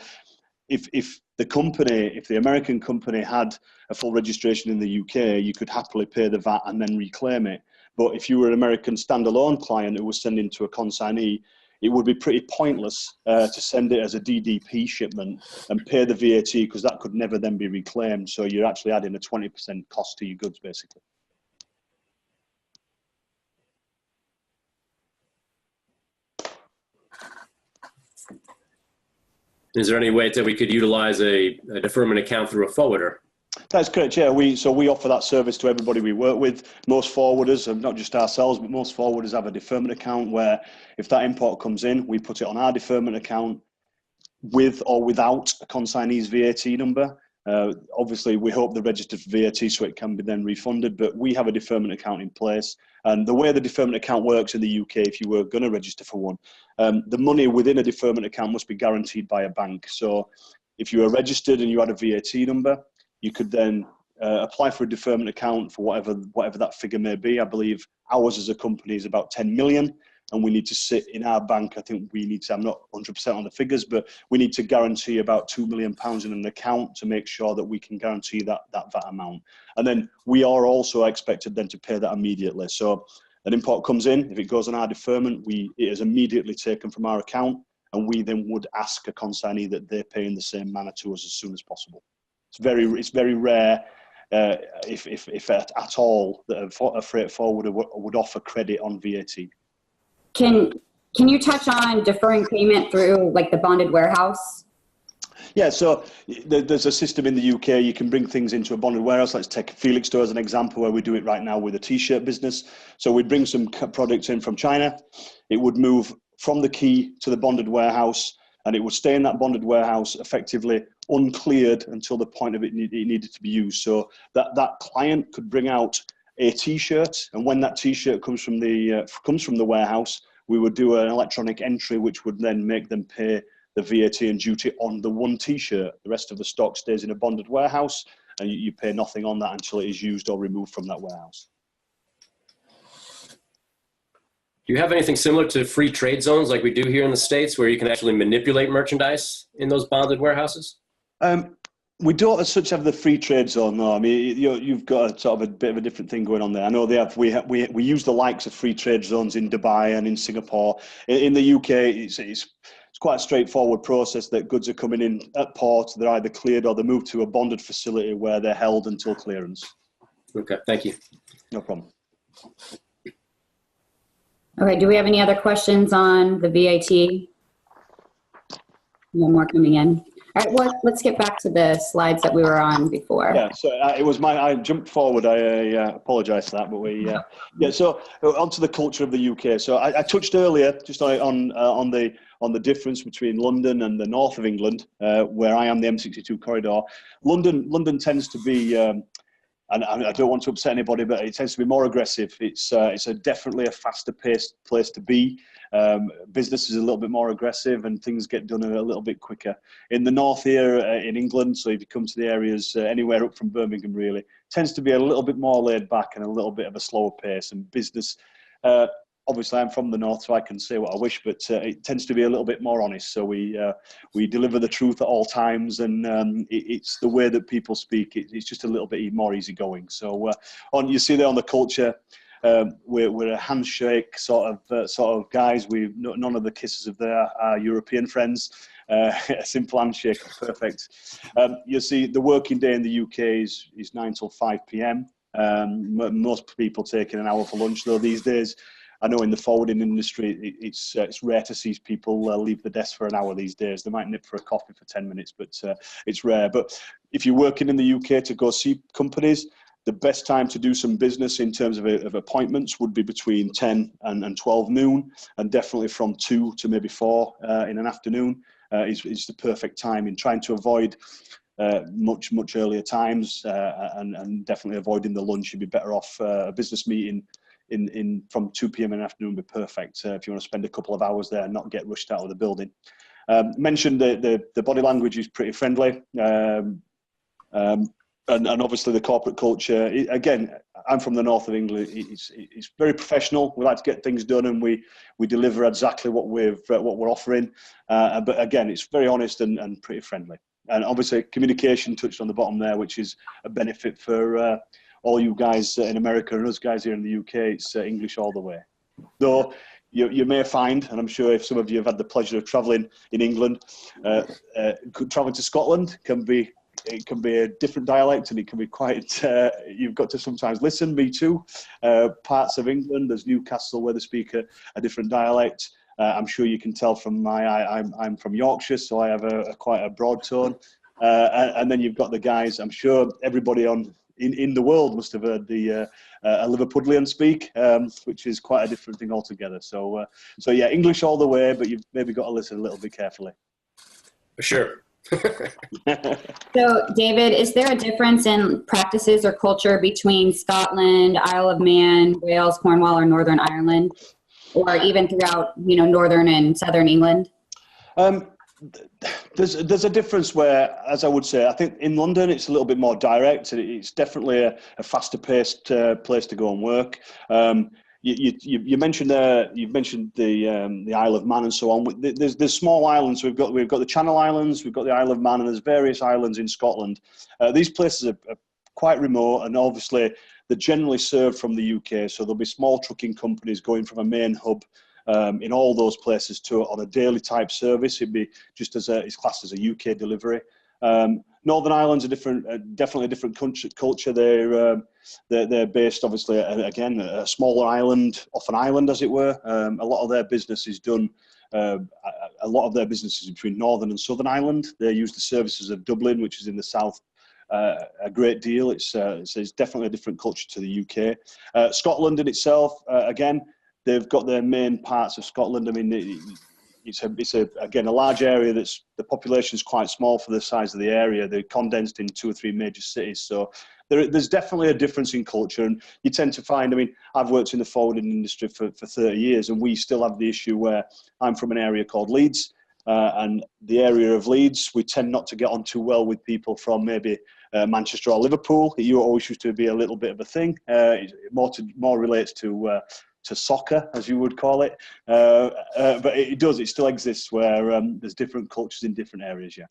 if the American company had a full registration in the UK, you could happily pay the VAT and then reclaim it. But if you were an American standalone client who was sending to a consignee, it would be pretty pointless to send it as a DDP shipment and pay the VAT, because that could never then be reclaimed. So you're actually adding a 20% cost to your goods, basically. Is there any way that we could utilize a deferment account through a forwarder? That's correct, yeah. We offer that service to everybody we work with. Most forwarders, not just ourselves, but most forwarders have a deferment account where if that import comes in, we put it on our deferment account with or without a consignee's VAT number. Obviously, we hope they're registered for VAT so it can be then refunded, but we have a deferment account in place. And the way the deferment account works in the UK, if you were going to register for one, the money within a deferment account must be guaranteed by a bank. So if you are registered and you had a VAT number, you could then apply for a deferment account for whatever that figure may be. I believe ours as a company is about 10 million. And we need to sit in our bank. I think we need to, I'm not 100% on the figures, but we need to guarantee about £2 million in an account to make sure that we can guarantee that VAT amount. And then we are also expected then to pay that immediately. So an import comes in, if it goes on our deferment, it is immediately taken from our account, and we then would ask a consignee that they pay in the same manner to us as soon as possible. It's very rare, if at all, that a freight forwarder would offer credit on VAT. Can you touch on deferring payment through like the bonded warehouse? Yeah, so there's a system in the UK. You can bring things into a bonded warehouse. Let's take Felixstowe as an example, where we do it right now with a t-shirt business. So we'd bring some products in from China. It would move from the quay to the bonded warehouse, and it would stay in that bonded warehouse effectively uncleared until the point of it needed to be used. So that client could bring out a t-shirt, and when that t-shirt comes from the warehouse, we would do an electronic entry which would then make them pay the VAT and duty on the one t-shirt. The rest of the stock stays in a bonded warehouse, and you pay nothing on that until it is used or removed from that warehouse. Do you have anything similar to free trade zones like we do here in the States, where you can actually manipulate merchandise in those bonded warehouses? We don't as such have the free trade zone, no. I mean, you've got a sort of a bit of a different thing going on there. I know they have. We use the likes of free trade zones in Dubai and in Singapore. In the UK, it's quite a straightforward process that goods are coming in at port. They're either cleared or they're moved to a bonded facility where they're held until clearance. Okay, thank you. No problem. Okay, do we have any other questions on the VAT? No more coming in. All right, well, let's get back to the slides that we were on before. Yeah, so it was I jumped forward. I apologise for that, but yeah. So onto the culture of the UK. So I touched earlier just on the difference between London and the north of England, where I am the M62 corridor. London tends to be, and I don't want to upset anybody, but it tends to be more aggressive. It's definitely a faster paced place to be. Business is a little bit more aggressive and things get done a little bit quicker. In the north here in England, so if you come to the areas anywhere up from Birmingham really, tends to be a little bit more laid back and a little bit of a slower pace, and business, obviously I'm from the north so I can say what I wish, but it tends to be a little bit more honest. So we deliver the truth at all times, and it's the way that people speak. It's just a little bit more easygoing. So you see there on the culture, we're a handshake sort of guys. None of the kisses of our European friends. A simple handshake, perfect. You see, the working day in the UK is 9 till 5 p.m. Most people taking an hour for lunch, though these days. I know in the forwarding industry, it's rare to see people leave the desk for an hour these days. They might nip for a coffee for 10 minutes, but it's rare. But if you're working in the UK to go see companies, the best time to do some business in terms of appointments would be between 10 and 12 noon, and definitely from 2 to maybe 4 in an afternoon is the perfect time, in trying to avoid much earlier times and definitely avoiding the lunch. You'd be better off a business meeting from 2 p.m. in the afternoon would be perfect if you want to spend a couple of hours there and not get rushed out of the building. Mentioned the body language is pretty friendly. And obviously the corporate culture, again, I'm from the north of England. It's very professional. We like to get things done, and we deliver exactly what we're offering. But again, it's very honest and pretty friendly. And obviously communication touched on the bottom there, which is a benefit for all you guys in America and us guys here in the UK. It's English all the way. Though you may find, and I'm sure if some of you have had the pleasure of travelling in England, travelling to Scotland can be a different dialect, and it can be quite. You've got to sometimes listen. Me too. Parts of England, there's Newcastle where they speak a different dialect. I'm sure you can tell from I'm from Yorkshire, so I have quite a broad tone. And then you've got the guys. I'm sure everybody in the world must have heard the a Liverpudlian speak, which is quite a different thing altogether. So yeah, English all the way, but you've maybe got to listen a little bit carefully. For sure. So, David, is there a difference in practices or culture between Scotland, Isle of Man, Wales, Cornwall, or Northern Ireland, or even throughout, Northern and Southern England? There's a difference where, as I would say, I think in London it's a little bit more direct. It's definitely a faster paced place to go and work. You mentioned you've mentioned the Isle of Man and so on. There's small islands. We've got the Channel Islands, we've got the Isle of Man, and there's various islands in Scotland. These places are quite remote, and obviously they're generally served from the UK. So there'll be small trucking companies going from a main hub in all those places on a daily type service. It'd be just it's classed as a UK delivery. Northern Ireland's definitely a different culture. They're based, obviously, again, a smaller island, off an island, as it were. A lot of their business is done. A lot of their business is between Northern and Southern Ireland. They use the services of Dublin, which is in the south, a great deal. It's definitely a different culture to the UK. Scotland in itself, again, they've got their main parts of Scotland. I mean, it's again a large area. The population is quite small for the size of the area. They're condensed in 2 or 3 major cities. So there's definitely a difference in culture, and you tend to find. I mean, I've worked in the forwarding industry for 30 years, and we still have the issue where I'm from an area called Leeds, and the area of Leeds, we tend not to get on too well with people from maybe Manchester or Liverpool. It always used to be a little bit of a thing. It more relates to soccer, as you would call it, but it still exists where there's different cultures in different areas. Yeah.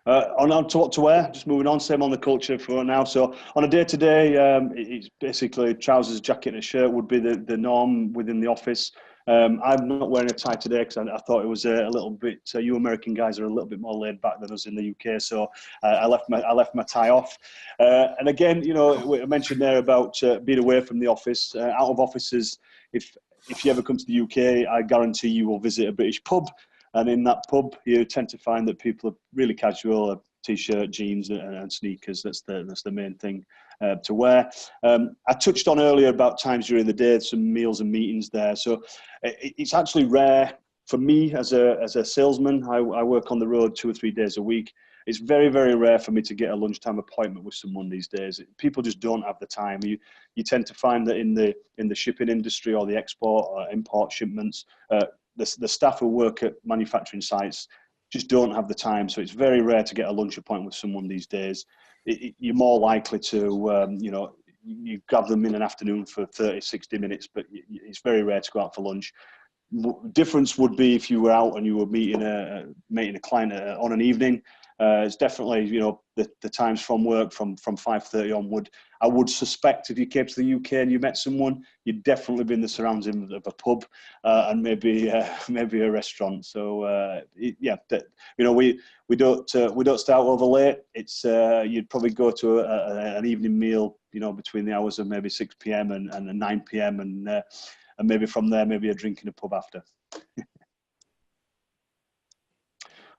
On to what to wear, just moving on, same on the culture for now. So on a day-to-day, it's basically trousers, jacket and a shirt would be the norm within the office. I'm not wearing a tie today because I thought it was a little bit, you American guys are a little bit more laid back than us in the UK, so I left my tie off. And again, I mentioned there about being away from the office, out of offices. If you ever come to the UK, I guarantee you will visit a British pub. And in that pub, you tend to find that people are really casual, a t-shirt, jeans, and sneakers. That's the main thing to wear. I touched on earlier about times during the day, some meals and meetings there. So it's actually rare for me as a salesman. I work on the road 2 or 3 days a week. It's very, very rare for me to get a lunchtime appointment with someone these days. People just don't have the time. You tend to find that in the shipping industry or the export or import shipments, the staff who work at manufacturing sites just don't have the time. So it's very rare to get a lunch appointment with someone these days. You're more likely to, you grab them in an afternoon for 30, 60 minutes, but it's very rare to go out for lunch. Difference would be if you were out and you were meeting a client on an evening. It's definitely, the times from work from 5:30 onward. I would suspect if you came to the UK and you met someone, you'd definitely be in the surroundings of a pub and maybe a restaurant. So we don't start over late. It's you'd probably go to an evening meal, between the hours of maybe 6 p.m. and 9 p.m. and maybe from there maybe a drink in a pub after.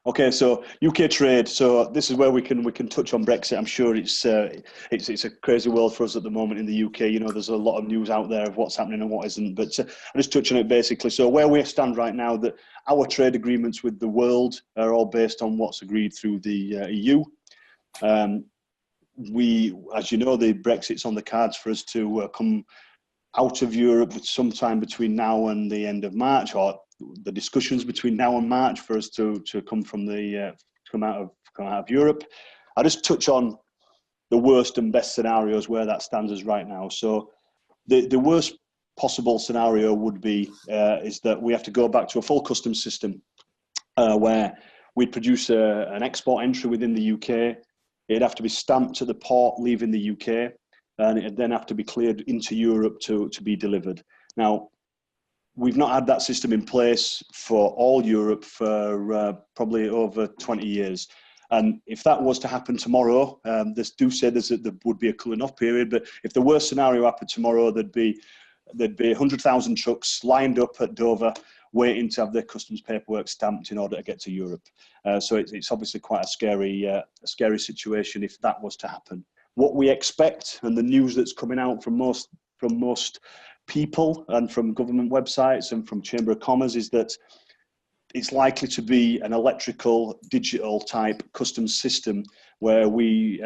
Okay, so UK trade. So this is where we can touch on Brexit. I'm sure it's a crazy world for us at the moment in the UK. There's a lot of news out there of what's happening and what isn't. But I'll just touch on it basically. So where we stand right now, that our trade agreements with the world are all based on what's agreed through the EU. As you know, the Brexit's on the cards for us to come out of Europe sometime between now and the end of March, or the discussions between now and March for us to come out of Europe. I'll just touch on the worst and best scenarios where that stands us right now. So the worst possible scenario would be is that we have to go back to a full customs system where we produce an export entry within the UK. It'd have to be stamped at the port leaving the UK. and it then have to be cleared into Europe to be delivered. Now, we've not had that system in place for all Europe for probably over 20 years. And if that was to happen tomorrow, they do say there would be a cooling off period, but if the worst scenario happened tomorrow, there'd be 100,000 trucks lined up at Dover waiting to have their customs paperwork stamped in order to get to Europe. So it's obviously quite a scary situation if that was to happen. What we expect, and the news that's coming out from most people and from government websites and from Chamber of Commerce, is that it's likely to be an electrical digital type customs system where we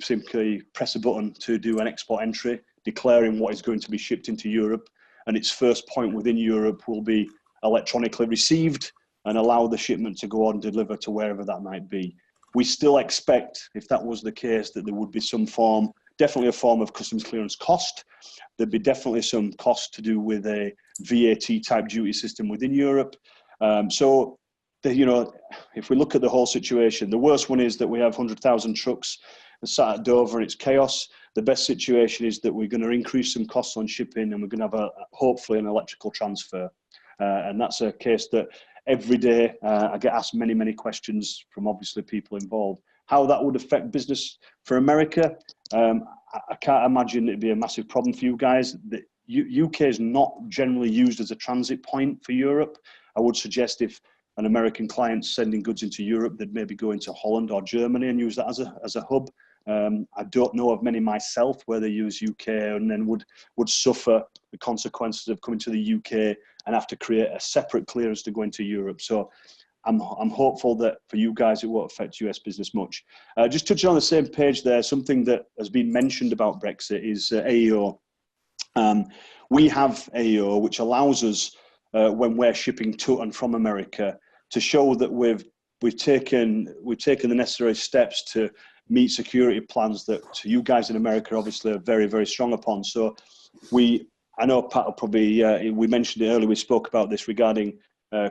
simply press a button to do an export entry declaring what is going to be shipped into Europe, and its first point within Europe will be electronically received and allow the shipment to go on and deliver to wherever that might be. We still expect, if that was the case, that there would be some form, definitely a form of customs clearance cost. There'd be definitely some cost to do with a VAT type duty system within Europe. If we look at the whole situation, the worst one is that we have 100,000 trucks sat at Dover and it's chaos. The best situation is that we're going to increase some costs on shipping, and we're going to have hopefully an electrical transfer. And that's a case that every day I get asked many questions from obviously people involved. How that would affect business for America, I can't imagine it'd be a massive problem for you guys. The UK is not generally used as a transit point for Europe. I would suggest if an American client's sending goods into Europe, they'd maybe go into Holland or Germany and use that as a hub. I don't know of many myself where they use UK and then would suffer the consequences of coming to the UK and have to create a separate clearance to go into Europe. So I'm hopeful that for you guys it won't affect US business much. Just touching on the same page there, something that has been mentioned about Brexit is AEO. We have AEO, which allows us when we're shipping to and from America to show that we've taken the necessary steps to meet security plans that you guys in America obviously are very strong upon. So I know Pat will probably, we mentioned it earlier, we spoke about this regarding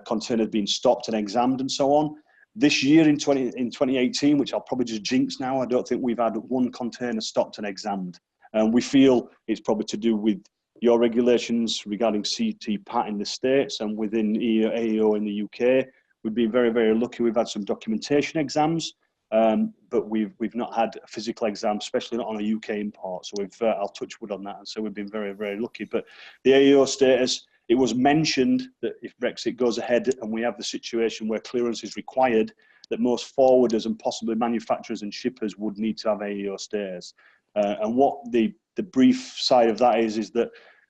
containers being stopped and examined and so on. This year in 2018, which I'll probably just jinx now, I don't think we've had one container stopped and examined. And we feel it's probably to do with your regulations regarding CT-PAT in the States and within AEO in the UK. We've been very lucky. We've had some documentation exams, but we've not had a physical exam, especially not on a UK import. So I'll touch wood on that. And so we've been very lucky. But the AEO status, it was mentioned that if Brexit goes ahead and we have the situation where clearance is required, that most forwarders and possibly manufacturers and shippers would need to have AEO status. And what the brief side of that is that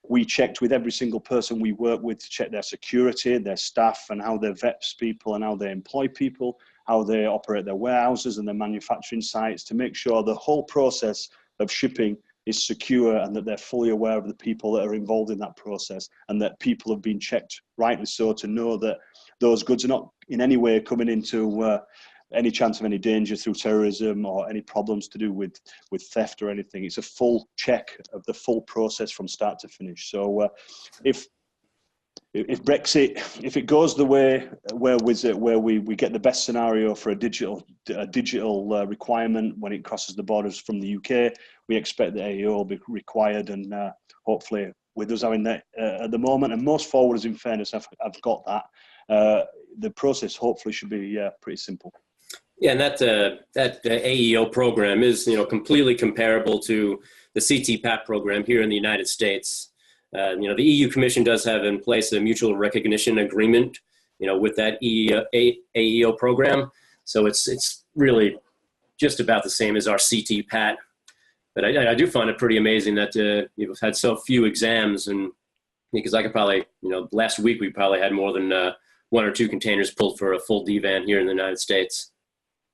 we checked with every single person we work with to check their security, their staff, and how they vet people and how they employ people, how they operate their warehouses and their manufacturing sites, to make sure the whole process of shipping is secure and that they're fully aware of the people that are involved in that process, and that people have been checked, rightly so, to know that those goods are not in any way coming into any chance of any danger through terrorism or any problems to do with theft or anything. It's a full check of the full process from start to finish. So if Brexit, if it goes the way where we get the best scenario for a digital requirement when it crosses the borders from the UK, we expect the AEO will be required, and hopefully with us having that at the moment, and most forwarders in fairness have got that, the process hopefully should be pretty simple. Yeah, and that AEO program is completely comparable to the CT-PAT program here in the United States. The EU Commission does have in place a mutual recognition agreement, with that AEO program. So it's really just about the same as our CT-PAT. But I do find it pretty amazing that you've had so few exams, and because I could probably, last week we probably had more than 1 or 2 containers pulled for a full DVAN here in the United States.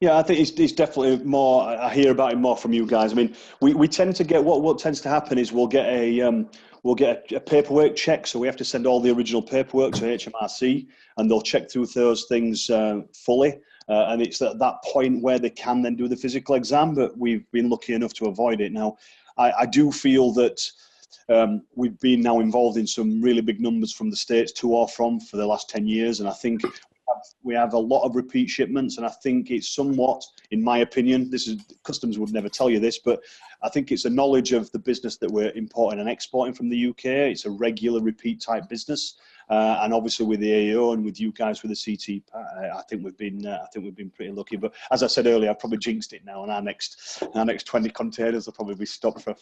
Yeah, I think it's definitely more. I hear about it more from you guys. I mean, we tend to get what tends to happen is we'll get a paperwork check. So we have to send all the original paperwork to HMRC, and they'll check through those things fully. And it's at that point where they can then do the physical exam. But we've been lucky enough to avoid it. Now, I do feel that we've been now involved in some really big numbers from the States to or from for the last 10 years, and I think we have a lot of repeat shipments, and I think it's somewhat, in my opinion, customs would never tell you this, but I think it's a knowledge of the business that we're importing and exporting from the UK. It's a regular repeat type business, and obviously with the AO and with you guys with the CT, I think we've been pretty lucky. But as I said earlier, I've probably jinxed it now, and our next 20 containers will probably be stopped for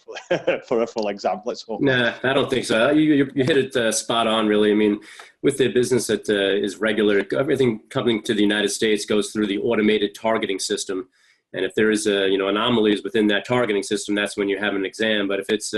for a full exam. Let's hope. Nah, I don't think so. You hit it spot on, really. I mean, with the business that is regular, everything coming to the United States goes through the automated targeting system. And if there is anomalies within that targeting system, that's when you have an exam. But if it's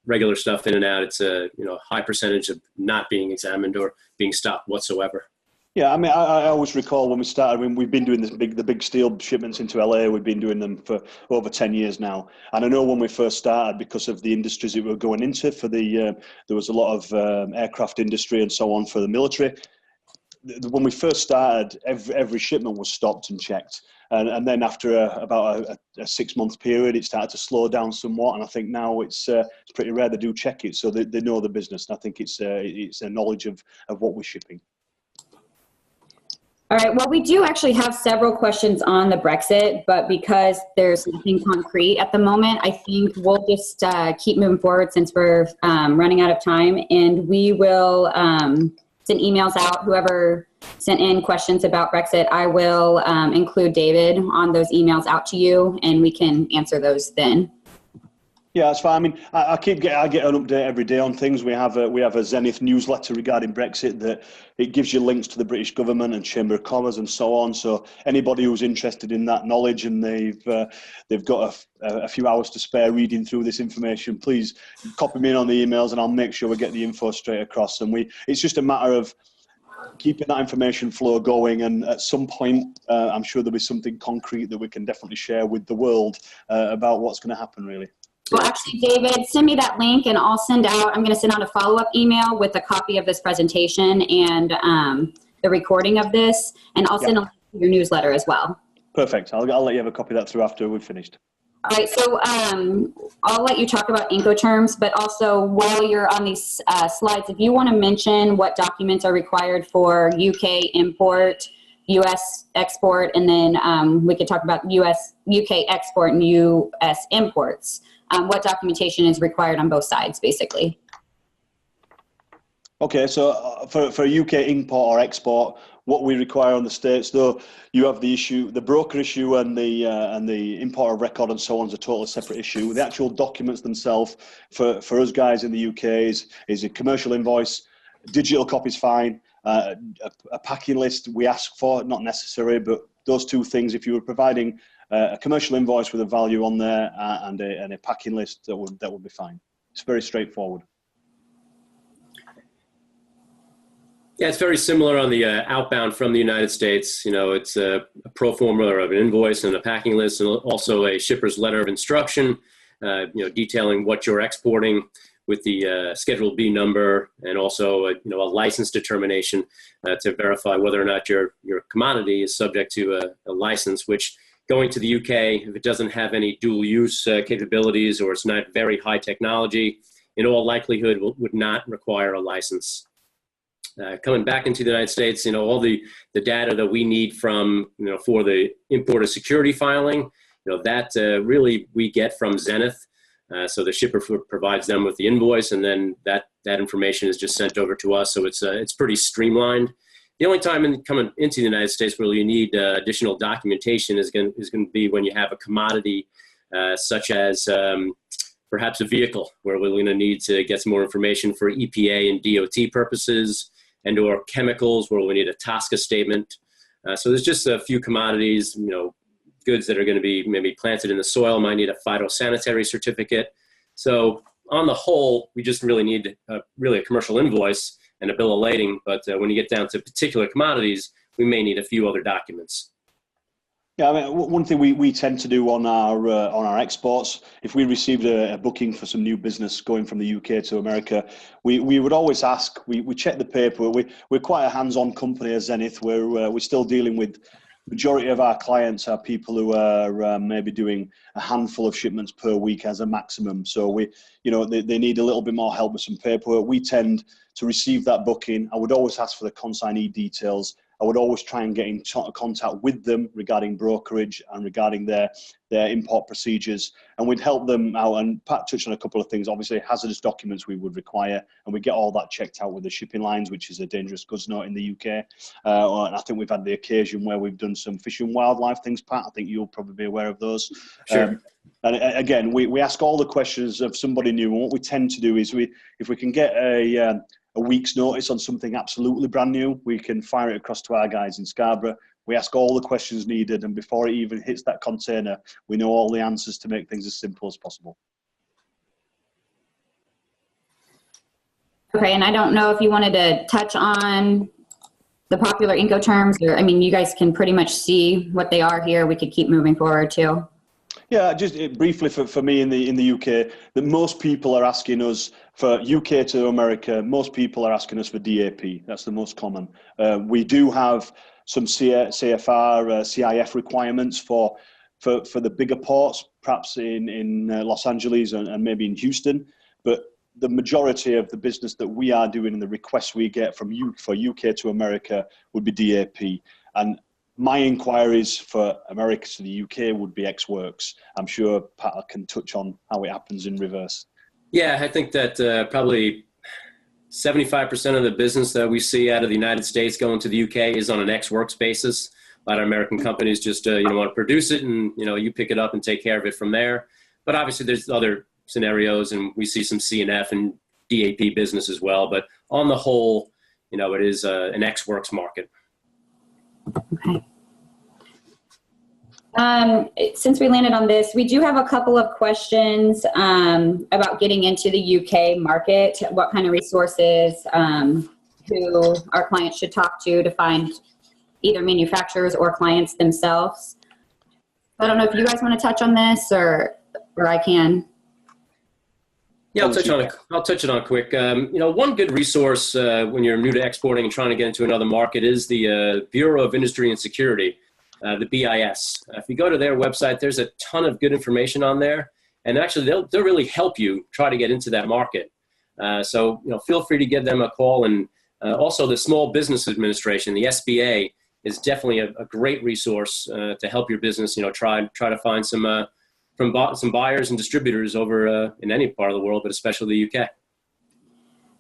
regular stuff in and out, it's a high percentage of not being examined or being stopped whatsoever. Yeah, I mean, I always recall when we started, when we've been doing the big steel shipments into LA, we've been doing them for over 10 years now. And I know when we first started, because of the industries that we were going into, there was a lot of aircraft industry and so on for the military. When we first started, every shipment was stopped and checked. And then after about a 6-month period, it started to slow down somewhat. And I think now it's pretty rare they do check it, so they know the business. And I think it's a knowledge of what we're shipping. All right, well, we do actually have several questions on the Brexit, but because there's nothing concrete at the moment, I think we'll just keep moving forward since we're running out of time, and we will send emails out. Whoever sent in questions about Brexit, I will include David on those emails out to you, and we can answer those then. Yeah, that's fine. I mean, I get an update every day on things. We have a Zenith newsletter regarding Brexit that it gives you links to the British government and Chamber of Commerce and so on. So anybody who's interested in that knowledge and they've got a few hours to spare reading through this information, please copy me in on the emails and I'll make sure we get the info straight across. And it's just a matter of keeping that information flow going, and at some point, I'm sure there'll be something concrete that we can definitely share with the world about what's going to happen, really. Well, actually, David, send me that link and I'm going to send out a follow-up email with a copy of this presentation and the recording of this, and I'll send a link to your newsletter as well. Perfect. I'll let you have a copy of that through after we've finished. All right, so I'll let you talk about Incoterms, but also while you're on these slides, if you want to mention what documents are required for UK import, US export, and then we could talk about UK export and US imports. What documentation is required on both sides, basically? Okay, so for UK import or export, what we require on the States, though, you have the broker issue and the import of record and so on is a totally separate issue. The actual documents themselves for us guys in the UK is a commercial invoice, digital copy's fine, a packing list we ask for, not necessary, but those two things, if you were providing a commercial invoice with a value on there and a packing list, that would be fine. It's very straightforward. Yeah, it's very similar on the outbound from the United States. It's a pro forma of an invoice and a packing list, and also a shipper's letter of instruction, detailing what you're exporting with the Schedule B number, and also a license determination to verify whether or not your commodity is subject to a license, which, going to the UK, if it doesn't have any dual use capabilities or it's not very high technology, in all likelihood would not require a license. Coming back into the United States, all the data that we need from, for the importer security filing, that really we get from Zenith. So the shipper provides them with the invoice, and then that information is just sent over to us. So it's pretty streamlined. The only time coming into the United States where you need additional documentation is going to be when you have a commodity such as perhaps a vehicle, where we're going to need to get some more information for EPA and DOT purposes, and or chemicals where we need a TSCA statement. So there's just a few commodities, goods that are going to be maybe planted in the soil might need a phytosanitary certificate. So on the whole, we just really need really a commercial invoice and a bill of lading. But when you get down to particular commodities, we may need a few other documents. Yeah, I mean, one thing we tend to do on our exports, if we received a booking for some new business going from the UK to America, we would always ask. We check the paperwork. We're quite a hands-on company as Zenith. We're still dealing with majority of our clients are people who are maybe doing a handful of shipments per week as a maximum. So they need a little bit more help with some paperwork. We tend to receive that booking. I would always ask for the consignee details. I would always try and get in contact with them regarding brokerage and regarding their import procedures, and we'd help them out. And Pat touched on a couple of things. Obviously, hazardous documents we would require, and we get all that checked out with the shipping lines, which is a dangerous goods note in the UK. And I think we've had the occasion where we've done some fish and wildlife things, Pat. I think you'll probably be aware of those. Sure. And again, we ask all the questions of somebody new, and what we tend to do is if we can get a week's notice on something absolutely brand new, we can fire it across to our guys in Scarbrough. We ask all the questions needed, and before it even hits that container, we know all the answers to make things as simple as possible. Okay, and I don't know if you wanted to touch on the popular Incoterms, or, I mean, you guys can pretty much see what they are here. We could keep moving forward too. Yeah, just briefly for me in the UK, that most people are asking us for UK to America. Most people are asking us for DAP. That's the most common. We do have some CFR, CIF requirements for the bigger ports, perhaps in Los Angeles and maybe in Houston. But the majority of the business that we are doing and the requests we get from for UK to America would be DAP. And my inquiries for America to the UK would be ex-works. I'm sure Pat can touch on how it happens in reverse. Yeah, I think that probably 75% of the business that we see out of the United States going to the UK is on an ex-works basis. A lot of American companies just want to produce it, and you pick it up and take care of it from there. But obviously, there's other scenarios, and we see some C&F and DAP business as well. But on the whole, it is an ex-works market. Okay. Since we landed on this, we do have a couple of questions about getting into the UK market. What kind of resources, who our clients should talk to find either manufacturers or clients themselves. I don't know if you guys want to touch on this, or I can. Yeah, I'll touch it on quick. One good resource when you're new to exporting and trying to get into another market is the Bureau of Industry and Security, the BIS. If you go to their website, there's a ton of good information on there, and actually they'll really help you try to get into that market. So feel free to give them a call, and also the Small Business Administration, the SBA, is definitely a great resource to help your business. Try to find some buyers and distributors over in any part of the world, but especially the UK.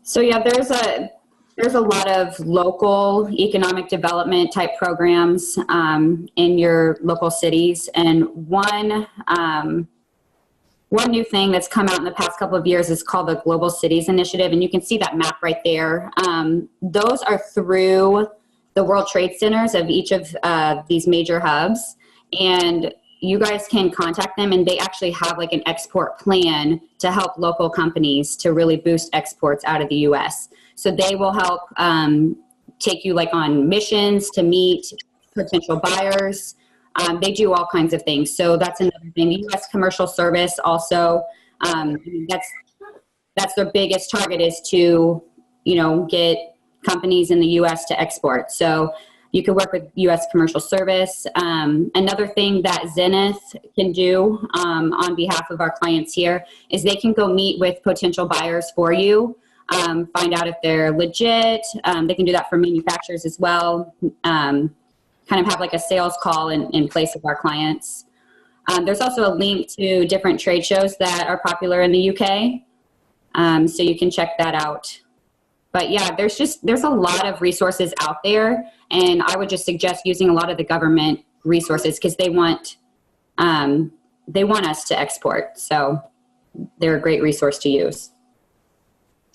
So yeah, there's a lot of local economic development type programs in your local cities, and one new thing that's come out in the past couple of years is called the Global Cities Initiative, and you can see that map right there. Those are through the World Trade Centers of each of these major hubs, and you guys can contact them, and they actually have like an export plan to help local companies to really boost exports out of the US. So they will help take you like on missions to meet potential buyers. They do all kinds of things. So that's another thing. The US Commercial Service also, that's their biggest target, is to, get companies in the US to export. So you could work with U.S. Commercial Service. Another thing that Zenith can do on behalf of our clients here is they can go meet with potential buyers for you, find out if they're legit. They can do that for manufacturers as well, kind of have like a sales call in place of our clients. There's also a link to different trade shows that are popular in the UK, so you can check that out. But yeah, there's a lot of resources out there, and I would just suggest using a lot of the government resources because they want us to export. So they're a great resource to use.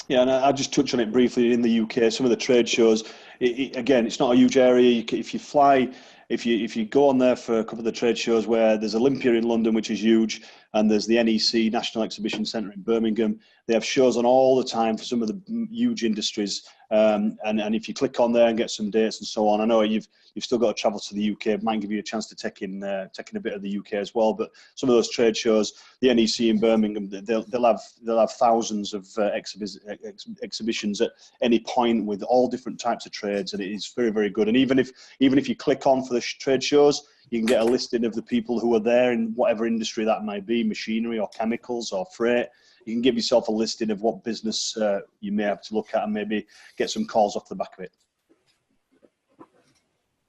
Yeah, and I'll just touch on it briefly. In the UK, some of the trade shows, again, it's not a huge area. If you fly, if you go on there for a couple of the trade shows, where there's Olympia in London, which is huge, and there's the NEC, National Exhibition Centre in Birmingham. They have shows on all the time for some of the huge industries. And if you click on there and get some dates and so on, I know you've still got to travel to the UK. It might give you a chance to take in a bit of the UK as well. But some of those trade shows, the NEC in Birmingham, they'll have thousands of exhibitions at any point with all different types of trades, and it is very, very good. And even if you click on for the trade shows, you can get a listing of the people who are there in whatever industry that might be, machinery or chemicals or freight. You can give yourself a listing of what business you may have to look at and maybe get some calls off the back of it.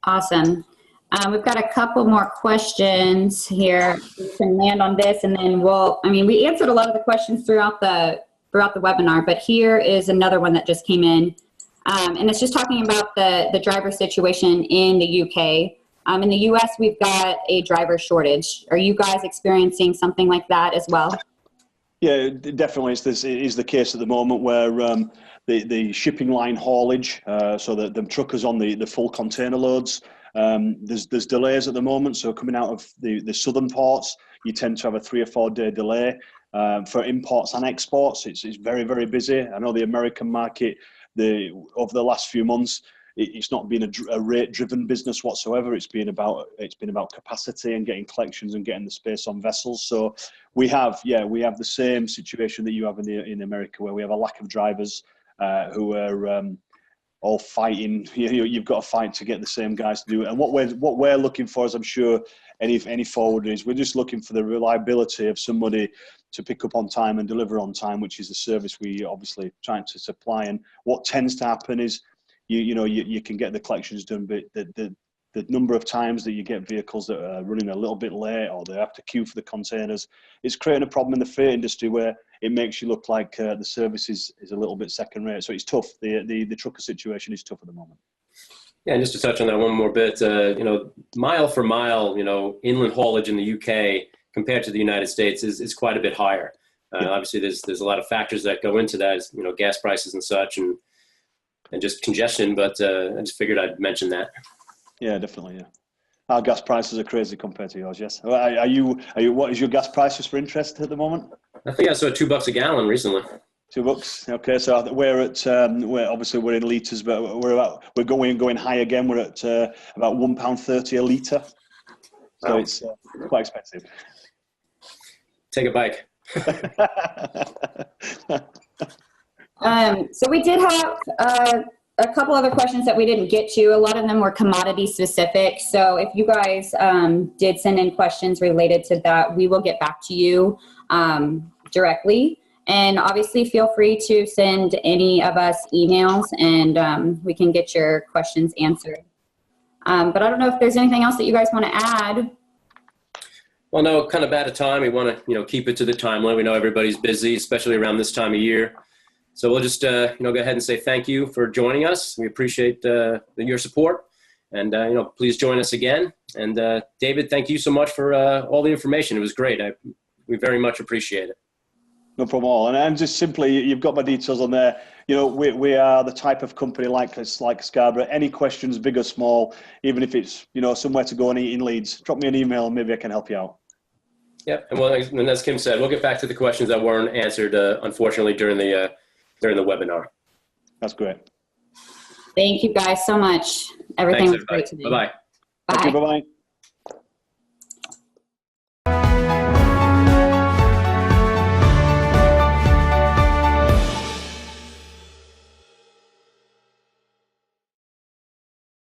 Awesome. We've got a couple more questions here. We can land on this, and then we answered a lot of the questions throughout the webinar, but here is another one that just came in. And it's just talking about the driver situation in the UK. In the US, we've got a driver shortage. Are you guys experiencing something like that as well? Yeah, definitely. It is the case at the moment where the shipping line haulage, so the truckers on the full container loads, there's delays at the moment. So coming out of the southern ports, you tend to have a 3 or 4 day delay. For imports and exports, it's very, very busy. I know the American market, over the last few months, it's not been a rate-driven business whatsoever. It's been about capacity and getting collections and getting the space on vessels. So we have the same situation that you have in America, where we have a lack of drivers who are all fighting. You've got to fight to get the same guys to do it. And what we're looking for, as I'm sure any forwarder is, we're just looking for the reliability of somebody to pick up on time and deliver on time, which is the service we obviously trying to supply. And what tends to happen is, you can get the collections done, but the number of times that you get vehicles that are running a little bit late, or they have to queue for the containers, it's creating a problem in the freight industry where it makes you look like the service is a little bit second rate. So it's tough. The trucker situation is tough at the moment. Yeah, and just to touch on that one more bit, mile for mile, inland haulage in the UK compared to the United States is quite a bit higher. Obviously, there's a lot of factors that go into that, gas prices and such, and just congestion, but I just figured I'd mention that. Yeah, definitely, yeah. Our gas prices are crazy compared to yours, yes. Are you? What is your gas prices for interest at the moment? I think I saw $2 a gallon recently. $2, okay. So we're at, we're in litres, but we're going high again. We're at about £1.30 a litre. So it's quite expensive. Take a bike. So we did have a couple other questions that we didn't get to. A lot of them were commodity specific. So if you guys did send in questions related to that, we will get back to you directly. And obviously feel free to send any of us emails, and we can get your questions answered. But I don't know if there's anything else that you guys want to add. Well, no, kind of out of time. We want to, keep it to the timeline. We know everybody's busy, especially around this time of year. So we'll just, go ahead and say thank you for joining us. We appreciate your support, and, please join us again. And David, thank you so much for all the information. It was great. We very much appreciate it. No problem at all. And just simply, you've got my details on there. We are the type of company like Scarbrough. Any questions, big or small, even if it's, somewhere to go and eat in Leeds, drop me an email and maybe I can help you out. Yep. And as Kim said, we'll get back to the questions that weren't answered, unfortunately, during the webinar. That's great. Thank you guys so much. Everything was great today. Bye-bye. Bye. Thank you. Bye-bye.